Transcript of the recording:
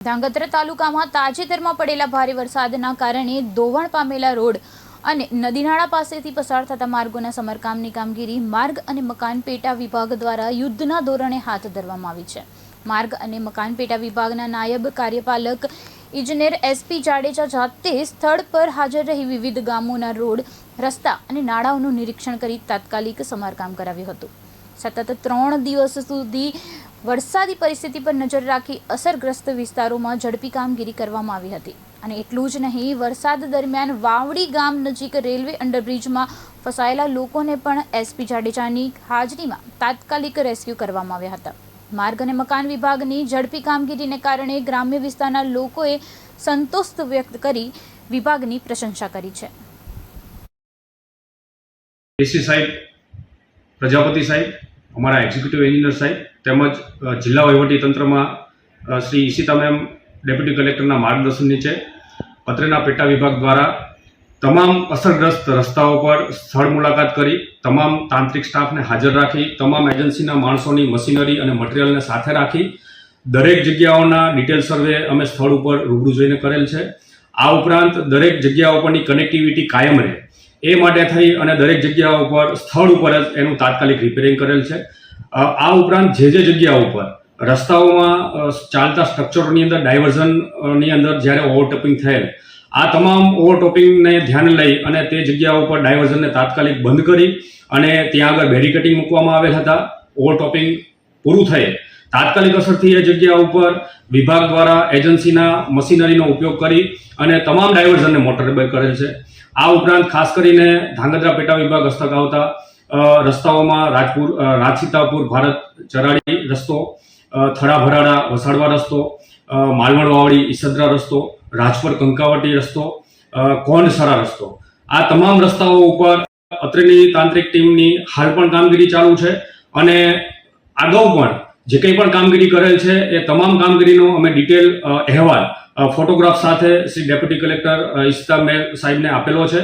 ધાંગધ્રા તાલુકામાં તાજેતરમાં પડેલા ભારે વરસાદના કારણે ધોવાણ પામેલા રોડ અને નદીનાળા પાસેથી પસાર થતા માર્ગોના સમારકામની કામગીરી માર્ગ અને મકાન પેટા વિભાગ દ્વારા યુદ્ધના ધોરણે હાથ ધરવામાં આવી છે। માર્ગ અને મકાન પેટા વિભાગના નાયબ કાર્યપાલક ઇજનેર એસપી જાડેજા જાતે સ્થળ પર હાજર રહી વિવિધ ગામોના રોડ, રસ્તા અને નાળાઓનું નિરીક્ષણ કરી તાત્કાલિક સમારકામ કરાવ્યું હતું। સતત 3 દિવસ સુધી વરસાદી પરિસ્થિતિ પર નજર રાખી અસરગ્રસ્ત વિસ્તારોમાં ઝડપી કામગીરી કરવામાં આવી હતી અને એટલું જ નહીં, વરસાદ દરમિયાન વાવડી ગામ નજીક રેલવે અંડરબ્રિજમાં ફસાયેલા લોકોને પણ એસપી જાડેજાની હાજરીમાં તાત્કાલિક રેસ્ક્યુ કરવામાં આવ્યા હતા। માર્ગ અને મકાન વિભાગની ઝડપી કામગીરીને કારણે ગ્રામ્ય વિસ્તારના લોકોએ સંતોષ વ્યક્ત કરી વિભાગની પ્રશંસા કરી છે। એસી સાહેબ, પ્રજાપતિ સાહેબ, અમારા એક્ઝિક્યુટિવ એન્જિનિયર સાહેબ તેમજ જિલ્લા વહીવટી તંત્રમાં શ્રી ઈશિતા મેમ ડેપ્યુટી કલેક્ટરના માર્ગદર્શન નીચે અત્રેના પેટા વિભાગ દ્વારા તમામ અસરગ્રસ્ત રસ્તાઓ પર સ્થળ મુલાકાત કરી તમામ તાંત્રિક સ્ટાફને હાજર રાખી તમામ એજન્સીના માણસોની મશીનરી અને મટીરિયલને સાથે રાખી દરેક જગ્યાઓના ડિટેલ સર્વે અમે સ્થળ ઉપર રૂબરૂ જોઈને કરેલ છે। આ ઉપરાંત દરેક જગ્યાઓ પરની કનેક્ટિવિટી કાયમ રહે એ માટે થઈ અને દરેક જગ્યાઓ ઉપર સ્થળ ઉપર જ એનું તાત્કાલિક રિપેરિંગ કરેલ છે। આ ઉપરાંત જે જગ્યાઓ ઉપર રસ્તાઓમાં ચાલતા સ્ટ્રક્ચરોની અંદર ડાયવર્ઝનની અંદર જ્યારે ઓવરટોપિંગ થયેલ આ તમામ ઓવરટોપિંગને ધ્યાને લઈ અને તે જગ્યાઓ ઉપર ડાયવર્ઝનને તાત્કાલિક બંધ કરી અને ત્યાં આગળ બેરિકેટિંગ મૂકવામાં આવેલ હતા। ઓવરટોપિંગ પૂરું થયે તાત્કાલિક અસરથી એ જગ્યા ઉપર વિભાગ દ્વારા એજન્સીના મશીનરીનો ઉપયોગ કરી અને તમામ ડાયવર્ઝનને મોટરેબલ કરેલ છે। આ ઉપરાંત ખાસ કરીને ધાંગધ્રા પેટા વિભાગ હસ્તક આવતા રસ્તાઓમાં રાજસીતાપુર ભારત ચરાડી રસ્તો, થડા ભરાડા વસાડવા રસ્તો, માલવણ વાવડી ઈસદરા રસ્તો, રાજપર કંકાવટી રસ્તો, કોંડસરા રસ્તો, આ તમામ રસ્તાઓ ઉપર અત્રેની તાંત્રિક ટીમની હાલ પણ કામગીરી ચાલુ છે અને અગાઉ પણ જે કંઈ પણ કામગીરી કરેલ છે એ તમામ કામગીરીનો અમે ડિટેલ અહેવાલ ફોટોગ્રાફ સાથે Shri deputy collector Ishita ma'am સાહેબને આપેલો છે।